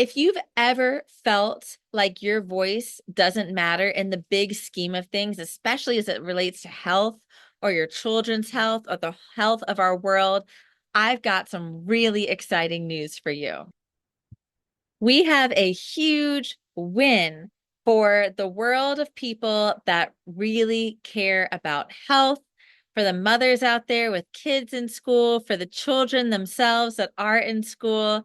If you've ever felt like your voice doesn't matter in the big scheme of things, especially as it relates to health or your children's health or the health of our world, I've got some really exciting news for you. We have a huge win for the world of people that really care about health, for the mothers out there with kids in school, for the children themselves that are in school.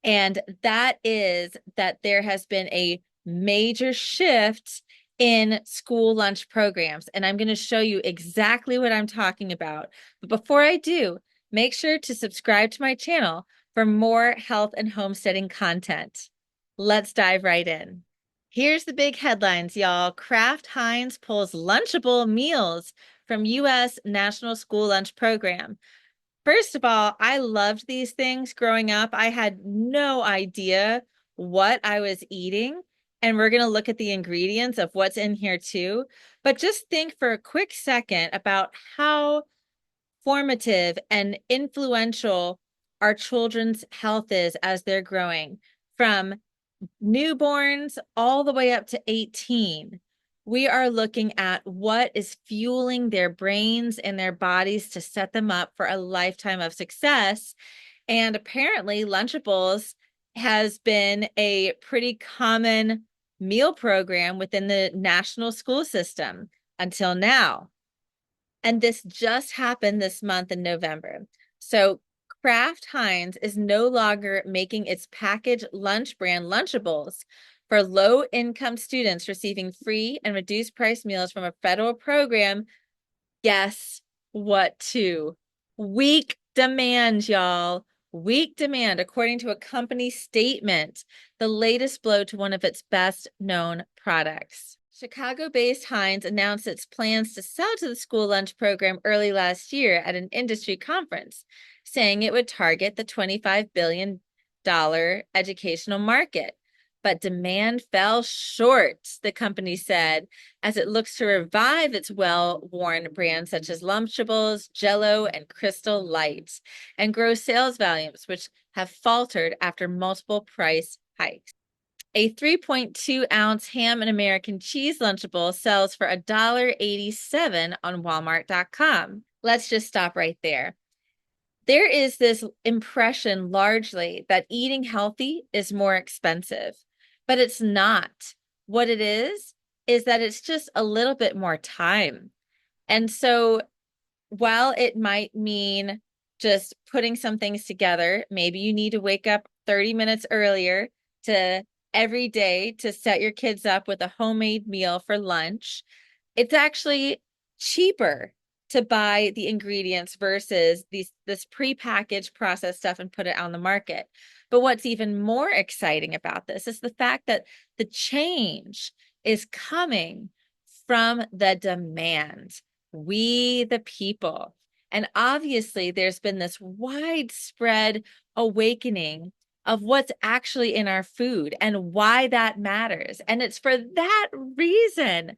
And that is that there has been a major shift in school lunch programs. And I'm going to show you exactly what I'm talking about. But before I do, make sure to subscribe to my channel for more health and homesteading content. Let's dive right in. Here's the big headlines, y'all. Kraft Heinz pulls Lunchable meals from U.S. National School Lunch Program. First of all, I loved these things growing up. I had no idea what I was eating. And we're going to look at the ingredients of what's in here too. But just think for a quick second about how formative and influential our children's health is as they're growing, from newborns all the way up to 18. We are looking at what is fueling their brains and their bodies to set them up for a lifetime of success. And apparently, Lunchables has been a pretty common meal program within the national school system until now. And this just happened this month in November. So Kraft Heinz is no longer making its packaged lunch brand Lunchables for low-income students receiving free and reduced price meals from a federal program. Guess what, too? Weak demand, y'all. Weak demand, according to a company statement, the latest blow to one of its best-known products. Chicago-based Heinz announced its plans to sell to the school lunch program early last year at an industry conference, saying it would target the $25 billion educational market. But demand fell short, the company said, as it looks to revive its well-worn brands such as Lunchables, Jell-O, and Crystal Light, and grow sales volumes, which have faltered after multiple price hikes. A 3.2-ounce ham and American cheese Lunchable sells for $1.87 on Walmart.com. Let's just stop right there. There is this impression largely that eating healthy is more expensive, but it's not. What it is that it's just a little bit more time. And so while it might mean just putting some things together, maybe you need to wake up 30 minutes earlier to every day to set your kids up with a homemade meal for lunch. It's actually cheaper to buy the ingredients versus this prepackaged processed stuff and put it on the market. But what's even more exciting about this is the fact that the change is coming from the demand. We, the people. And obviously, there's been this widespread awakening of what's actually in our food and why that matters. And it's for that reason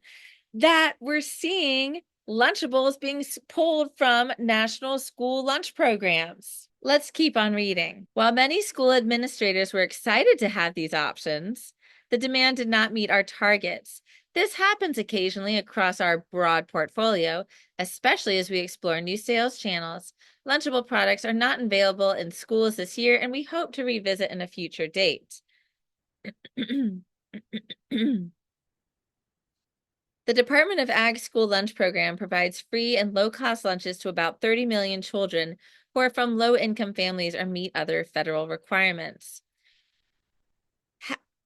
that we're seeing Lunchables being pulled from national school lunch programs. Let's keep on reading. While many school administrators were excited to have these options, the demand did not meet our targets. This happens occasionally across our broad portfolio, especially as we explore new sales channels. Lunchable products are not available in schools this year, and we hope to revisit in a future date. The Department of Ag School Lunch Program provides free and low-cost lunches to about 30 million children who are from low-income families or meet other federal requirements.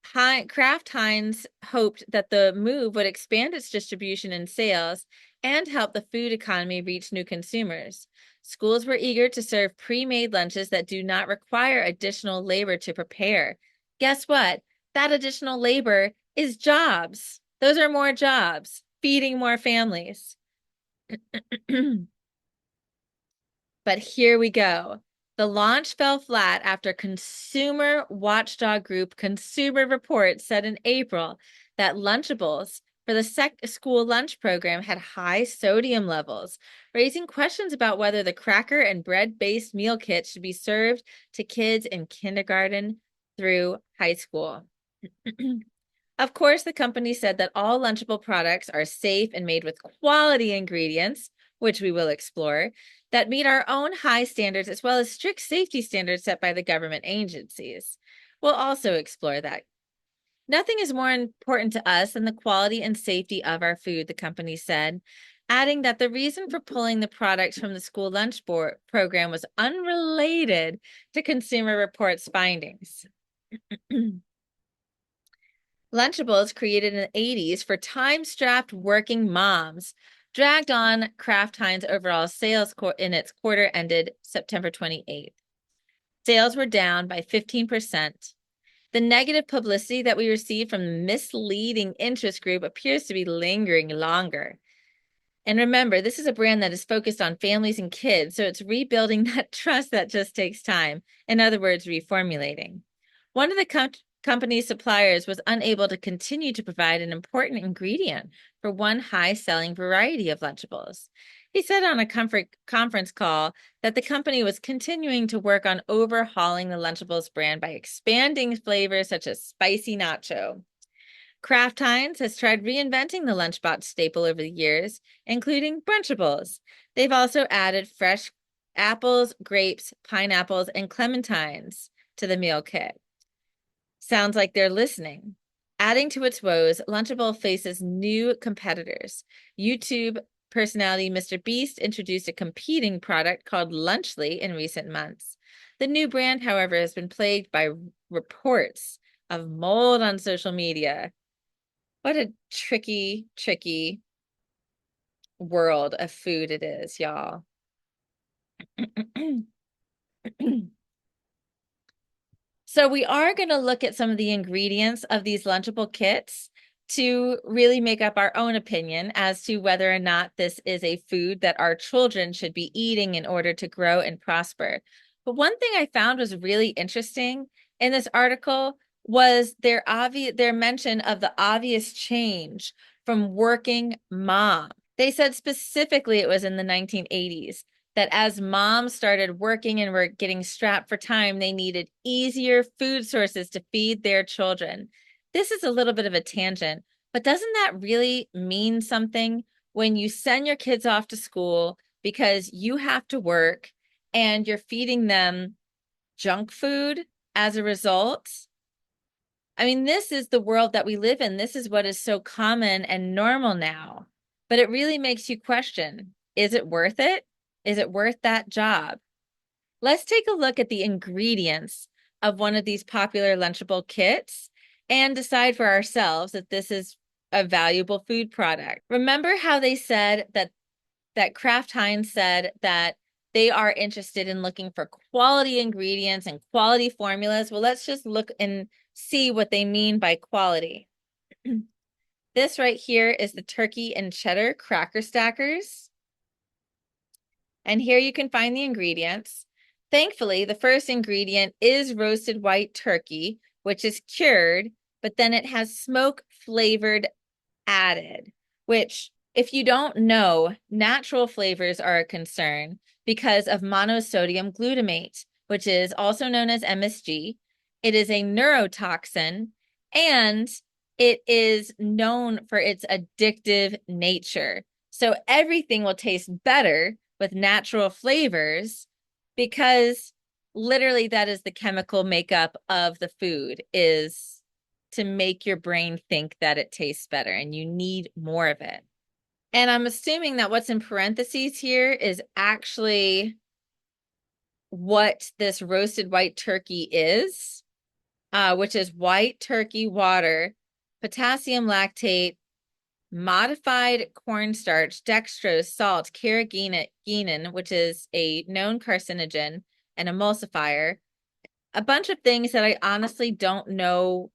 Kraft Heinz hoped that the move would expand its distribution and sales and help the food economy reach new consumers. Schools were eager to serve pre-made lunches that do not require additional labor to prepare. Guess what? That additional labor is jobs. Those are more jobs, feeding more families. But here we go. The launch fell flat after consumer watchdog group Consumer Reports said in April that Lunchables for the school lunch program had high sodium levels, raising questions about whether the cracker and bread-based meal kit should be served to kids in kindergarten through high school. Of course, the company said that all Lunchable products are safe and made with quality ingredients, which we will explore, that meet our own high standards as well as strict safety standards set by the government agencies. We'll also explore that. Nothing is more important to us than the quality and safety of our food, the company said, adding that the reason for pulling the products from the school lunch program was unrelated to Consumer Reports findings. Lunchables, created in the 80s for time-strapped working moms, dragged on Kraft Heinz overall sales in its quarter ended September 28th. Sales were down by 15%. The negative publicity that we received from the misleading interest group appears to be lingering longer. And remember, this is a brand that is focused on families and kids, so it's rebuilding that trust that just takes time. In other words, reformulating. One of the company's suppliers was unable to continue to provide an important ingredient for one high-selling variety of Lunchables. He said on a conference call that the company was continuing to work on overhauling the Lunchables brand by expanding flavors such as spicy nacho. Kraft Heinz has tried reinventing the lunchbox staple over the years, including Brunchables. They've also added fresh apples, grapes, pineapples, and clementines to the meal kit. Sounds like they're listening. Adding to its woes, Lunchable faces new competitors. YouTube personality Mr. Beast introduced a competing product called Lunchly in recent months. The new brand, however, has been plagued by reports of mold on social media. What a tricky, tricky world of food it is, y'all. So we are going to look at some of the ingredients of these Lunchable kits to really make up our own opinion as to whether or not this is a food that our children should be eating in order to grow and prosper. But one thing I found was really interesting in this article was their mention of the obvious change from working mom. They said specifically it was in the 1980s that as moms started working and were getting strapped for time, they needed easier food sources to feed their children. This is a little bit of a tangent, but doesn't that really mean something when you send your kids off to school because you have to work and you're feeding them junk food as a result? I mean, this is the world that we live in. This is what is so common and normal now. But it really makes you question, is it worth it? Is it worth that job? Let's take a look at the ingredients of one of these popular Lunchable kits and decide for ourselves if this is a valuable food product. Remember how they said that Kraft Heinz said that they are interested in looking for quality ingredients and quality formulas? Well, let's just look and see what they mean by quality. This right here is the turkey and cheddar cracker stackers. And here you can find the ingredients. Thankfully, the first ingredient is roasted white turkey, which is cured, but then it has smoke flavored added, which if you don't know, natural flavors are a concern because of monosodium glutamate, which is also known as MSG. It is a neurotoxin, and it is known for its addictive nature. So everything will taste better with natural flavors because literally that is the chemical makeup of the food, is to make your brain think that it tastes better and you need more of it. And I'm assuming that what's in parentheses here is actually what this roasted white turkey is, which is white turkey water, potassium lactate, modified cornstarch, dextrose, salt, carrageenan, which is a known carcinogen, and emulsifier. A bunch of things that I honestly don't know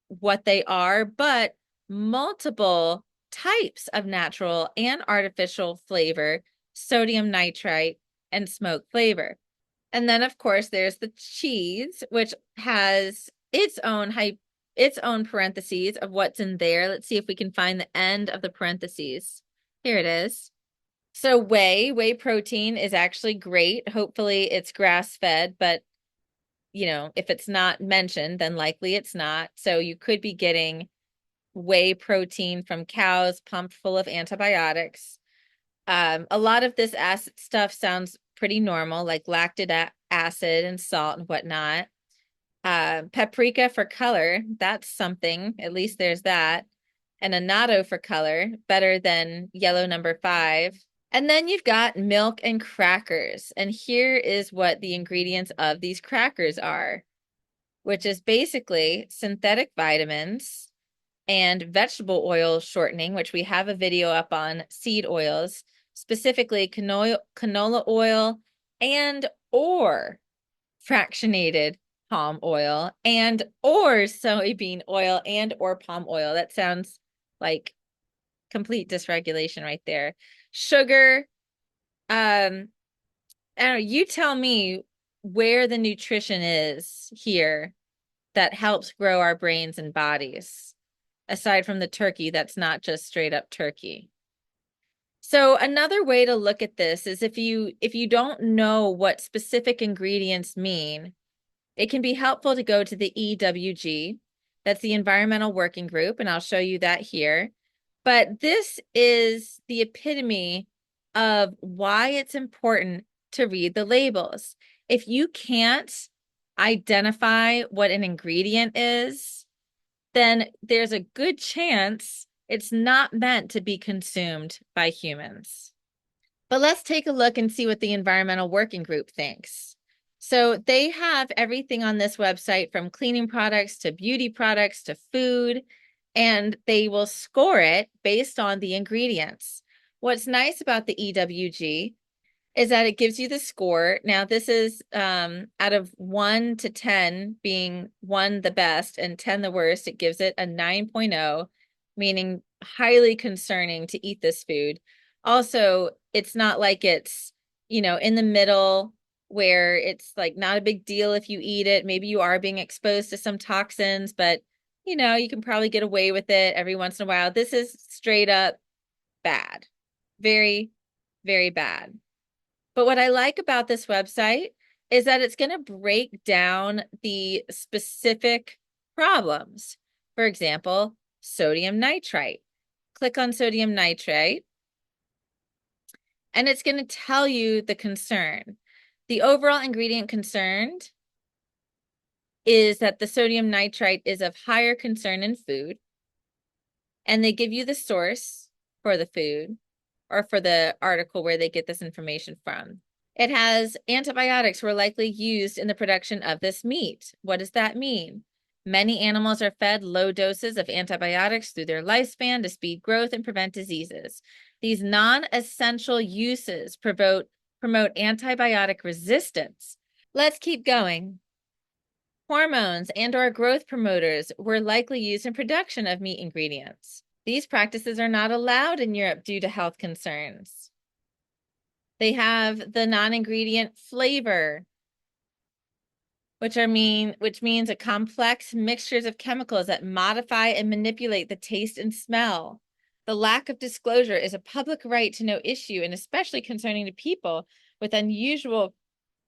what they are, but multiple types of natural and artificial flavor, sodium nitrite, and smoke flavor. And then, of course, there's the cheese, which has its own parentheses of what's in there. Let's see if we can find the end of the parentheses. Here it is. So whey protein is actually great. Hopefully it's grass-fed, but if it's not mentioned, then likely it's not. So you could be getting whey protein from cows pumped full of antibiotics. A lot of this acid stuff sounds pretty normal, like lactic acid and salt and whatnot. Paprika for color, that's something. At least there's that. And annatto for color, better than yellow number 5. And then you've got milk and crackers. And here is what the ingredients of these crackers are, which is basically synthetic vitamins and vegetable oil shortening, which we have a video up on seed oils, specifically canola oil and or fractionated palm oil and or soybean oil and or palm oil. That sounds like complete dysregulation right there. Sugar, I don't know, you tell me where the nutrition is here that helps grow our brains and bodies, aside from the turkey that's not just straight up turkey. So another way to look at this is if you don't know what specific ingredients mean, it can be helpful to go to the EWG. That's the Environmental Working Group, and I'll show you that here. But this is the epitome of why it's important to read the labels. If you can't identify what an ingredient is, then there's a good chance it's not meant to be consumed by humans. But let's take a look and see what the Environmental Working Group thinks. So they have everything on this website from cleaning products to beauty products to food, and they will score it based on the ingredients. What's nice about the EWG is that it gives you the score. Now, this is out of 1 to 10, being 1 the best and 10 the worst. It gives it a 9.0, meaning highly concerning to eat this food. Also, it's not like it's, in the middle where it's like not a big deal if you eat it. Maybe you are being exposed to some toxins, but you can probably get away with it every once in a while. This is straight up bad. Very, very bad. But what I like about this website is that it's going to break down the specific problems. For example, sodium nitrite. Click on sodium nitrite, and it's going to tell you the concern. The overall ingredient concerned is that the sodium nitrite is of higher concern in food, and they give you the source for the food or for the article where they get this information from. It has antibiotics were likely used in the production of this meat. What does that mean? Many animals are fed low doses of antibiotics through their lifespan to speed growth and prevent diseases. These non-essential uses promote antibiotic resistance. Let's keep going. Hormones and/or growth promoters were likely used in production of meat ingredients. These practices are not allowed in Europe due to health concerns. They have the non-ingredient flavor, which means a complex mixtures of chemicals that modify and manipulate the taste and smell. The lack of disclosure is a public right to know issue, and especially concerning to people with unusual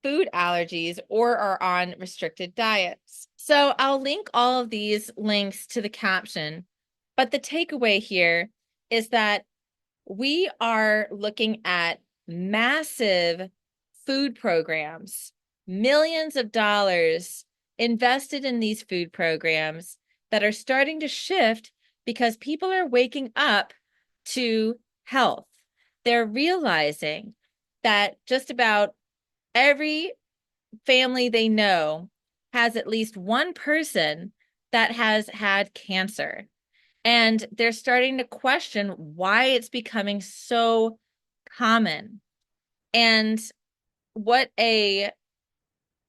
food allergies or are on restricted diets. So I'll link all of these links to the caption, but the takeaway here is that we are looking at massive food programs, millions of dollars invested in these food programs that are starting to shift because people are waking up to health. They're realizing that just about every family they know has at least one person that has had cancer. And they're starting to question why it's becoming so common. And what a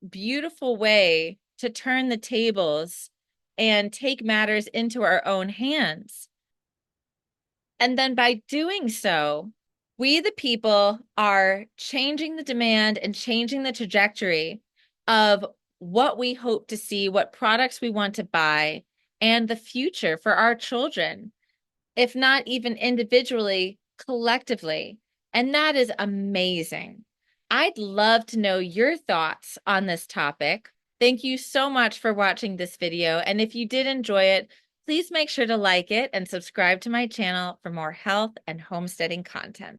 beautiful way to turn the tables and take matters into our own hands. And then by doing so, we, the people, are changing the demand and changing the trajectory of what we hope to see, what products we want to buy, and the future for our children, if not even individually, collectively. And that is amazing. I'd love to know your thoughts on this topic. Thank you so much for watching this video. And if you did enjoy it, please make sure to like it and subscribe to my channel for more health and homesteading content.